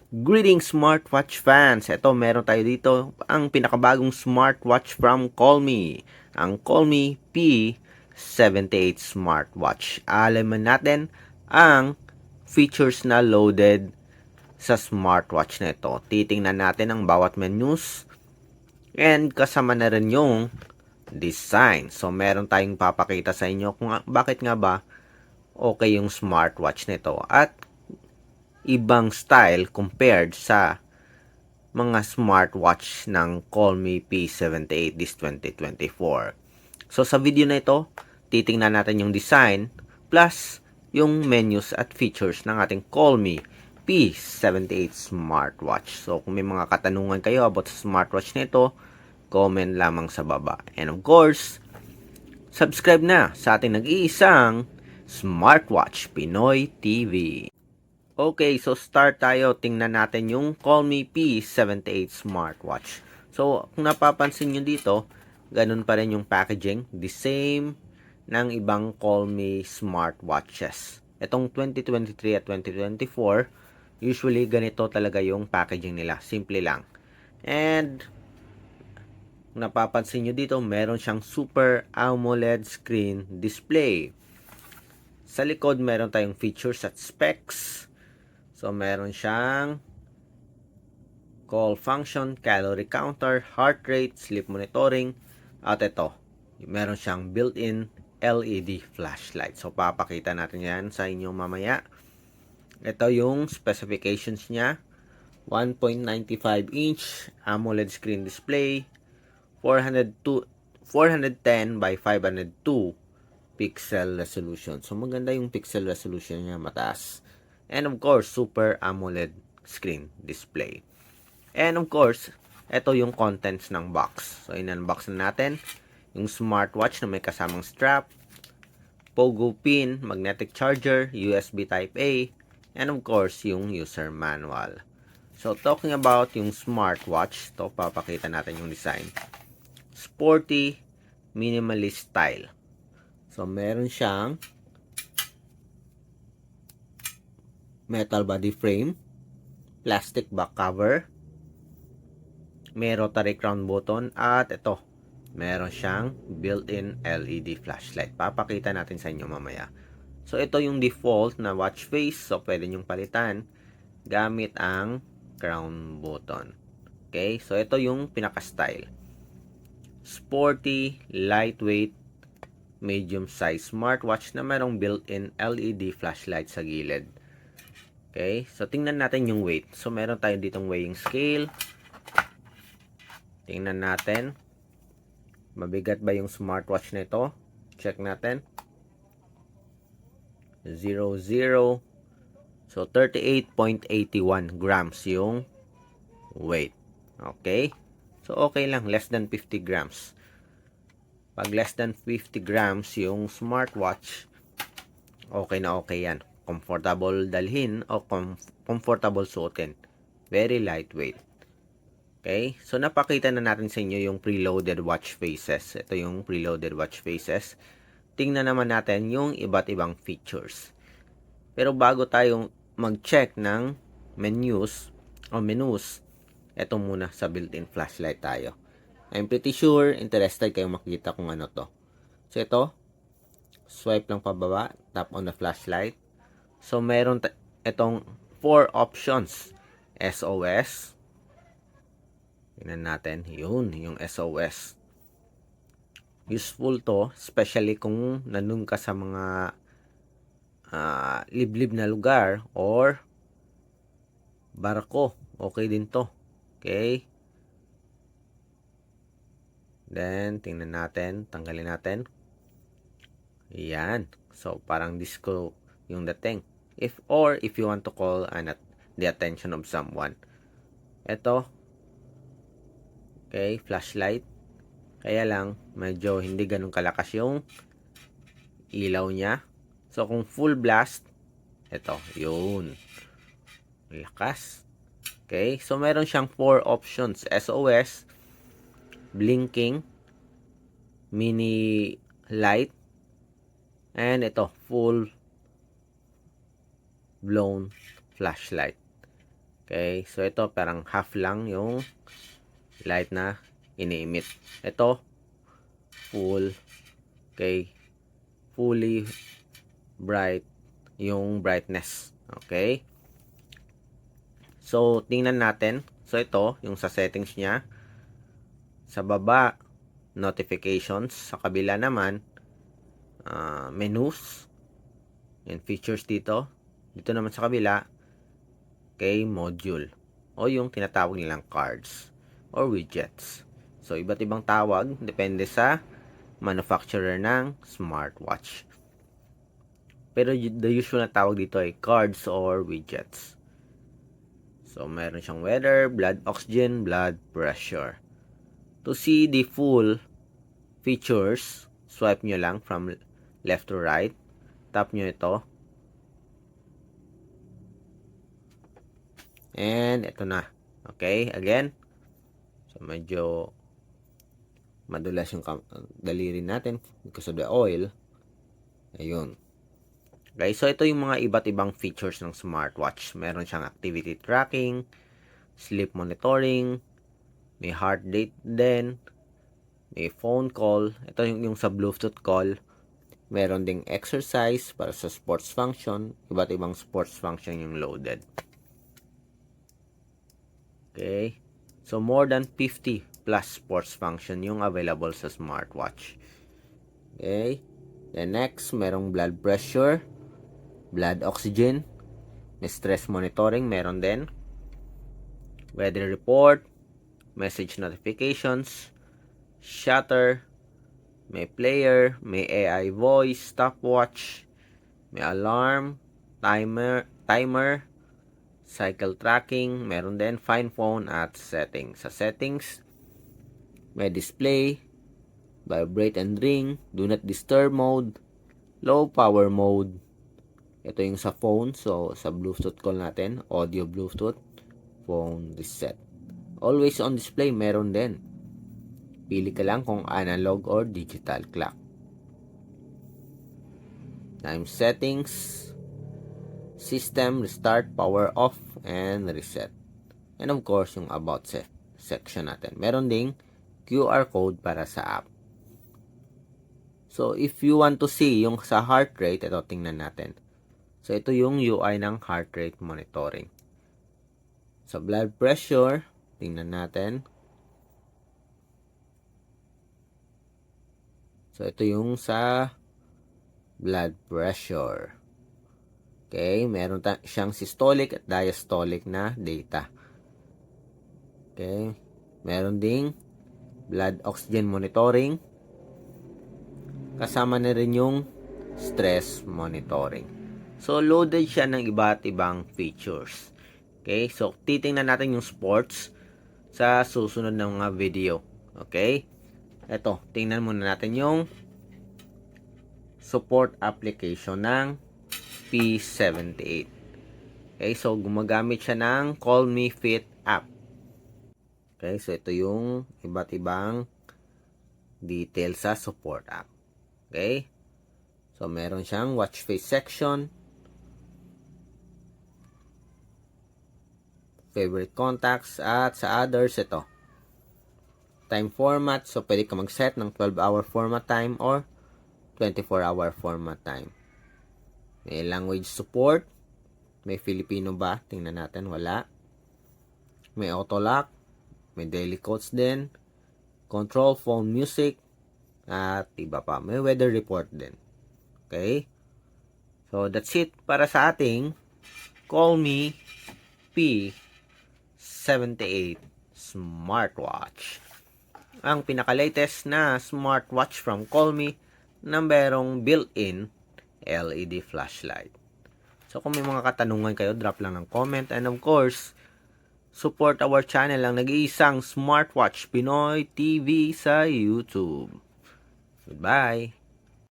Greetings smartwatch fans! Ito, meron tayo dito ang pinakabagong smartwatch from Colme. Ang Colme P78 smartwatch. Alaman natin ang features na loaded sa smartwatch na ito. Titingnan natin ang bawat menus and kasama na rin yung design. So, meron tayong papakita sa inyo kung bakit nga ba okay yung smartwatch nito at ibang style compared sa mga smartwatch ng Colme P78 this 2024. So sa video na ito, titingnan natin yung design plus yung menus at features ng ating Colme P78 smartwatch. So kung may mga katanungan kayo about sa smartwatch nito, comment lamang sa baba. And of course, subscribe na sa ating nag-iisang Smartwatch Pinoy TV. Okay, so start tayo. Tingnan natin yung Colme P78 smartwatch. So, kung napapansin nyo dito, ganun pa rin yung packaging. The same ng ibang Colme smartwatches. Itong 2023 at 2024, usually ganito talaga yung packaging nila. Simple lang. And, kung napapansin nyo dito, meron siyang Super AMOLED screen display. Sa likod, meron tayong features at specs. So, meron siyang call function, calorie counter, heart rate, sleep monitoring, at ito, meron siyang built-in LED flashlight. So, papakita natin yan sa inyo mamaya. Ito yung specifications niya. 1.95 inch AMOLED screen display, 410 by 502 pixel resolution. So, maganda yung pixel resolution niya, mataas. And of course, Super AMOLED screen display. And of course, ito yung contents ng box. So, in-unbox na natin yung smartwatch na may kasamang strap, pogo pin, magnetic charger, USB Type-A, and of course, yung user manual. So, talking about yung smartwatch, ito, papakita natin yung design. Sporty, minimalist style. So, meron siyang metal body frame, plastic back cover, may rotary crown button, at ito, meron siyang built-in LED flashlight. Papakita natin sa inyo mamaya. So, ito yung default na watch face. So, pwede nyong palitan gamit ang crown button. Okay? So, ito yung pinaka-style. Sporty, lightweight, medium size smartwatch na merong built-in LED flashlight sa gilid. Okay, so tingnan natin yung weight. So meron tayo ditong weighing scale. Tingnan natin. Mabigat ba yung smartwatch na ito? Check natin. 00. So 38.81 grams yung weight. Okay? So okay lang, less than 50 grams. Pag less than 50 grams yung smartwatch, okay na okay yan. Comfortable dalhin o comfortable suotin. Very lightweight. Okay? So, napakita na natin sa inyo yung preloaded watch faces. Ito yung preloaded watch faces. Tingnan naman natin yung iba't ibang features. Pero bago tayo mag-check ng menus, ito muna sa built-in flashlight tayo. I'm pretty sure interested kayong makita kung ano to. So, ito, swipe lang pababa, tap on the flashlight. So, meron itong 4 options. SOS. Tingnan natin. Yun, yung SOS. Useful to, especially kung nandun ka sa mga liblib na lugar or barko. Okay din to. Okay. Then, tingnan natin. Tanggalin natin. Yan. So, parang disco yung dating. If you want to call the attention of someone. Ito. Okay, flashlight. Kaya lang, medyo hindi ganun kalakas yung ilaw niya. So, kung full blast, ito, yun. Lakas. Okay, so meron siyang 4 options. SOS, blinking, mini light, and ito, full blown flashlight. Okay, so ito parang half lang yung light na ini-emit. Ito, full. Okay, fully bright yung brightness. Okay, so tingnan natin. So ito, yung sa settings niya. Sa baba, notifications. Sa kabila naman, menus. Yung features dito. Dito naman sa kabila, okay, module. O yung tinatawag nilang cards or widgets. So, iba't ibang tawag. Depende sa manufacturer ng smartwatch. Pero the usual na tawag dito ay cards or widgets. So, meron siyang weather, blood oxygen, blood pressure. To see the full features, swipe nyo lang from left to right. Tap nyo ito. And ito na. Okay, again. So, medyo madulas yung daliri natin because of the oil. Ayun. Okay, so ito yung mga iba't ibang features ng smartwatch. Meron siyang activity tracking, sleep monitoring, may heart rate din, may phone call. Ito yung sa Bluetooth call. Meron ding exercise para sa sports function. Iba't ibang sports function yung loaded. Okay. So, more than 50 plus sports function yung available sa smartwatch. Okay. Then next, merong blood pressure, blood oxygen, may stress monitoring, meron din. Weather report, message notifications, shutter, may player, may AI voice, stopwatch, may alarm, timer, cycle tracking, meron din find phone at settings. Sa settings, may display, vibrate and ring, do not disturb mode, low power mode. Ito yung sa phone, so sa Bluetooth call natin, audio Bluetooth, phone reset. Always on display, meron din. Pili ka lang kung analog or digital clock. Time settings, system restart, power off, and reset. And of course, yung about section natin. Meron ding QR code para sa app. So, if you want to see yung sa heart rate, ito tingnan natin. So, ito yung UI ng heart rate monitoring. Sa blood pressure, tingnan natin. So, ito yung sa blood pressure. Okay, meron siyang systolic at diastolic na data. Okay, meron ding blood oxygen monitoring. Kasama na rin yung stress monitoring. So, loaded siya ng iba't ibang features. Okay, so titingnan natin yung sports sa susunod na mga video. Okay, eto, tingnan muna natin yung support application ng P78. Okay, so gumagamit siya ng Call Me Fit app. Okay, so ito yung iba't ibang details sa support app. Okay, so meron siyang watch face section, favorite contacts, at sa others, ito time format. So pwede ka mag-set ng 12-hour format time or 24-hour format time. May language support. May Filipino ba? Tingnan natin, wala. May auto lock, may daily codes din, control phone music, at iba pa. May weather report din. Okay, so that's it para sa ating Call Me P78 smartwatch. Ang pinaka-latest na smartwatch from Call Me na merong built-in LED flashlight. So kung may mga katanungan kayo, drop lang ng comment. And of course, support our channel ang nag-iisang Smartwatch Pinoy TV sa YouTube. Goodbye!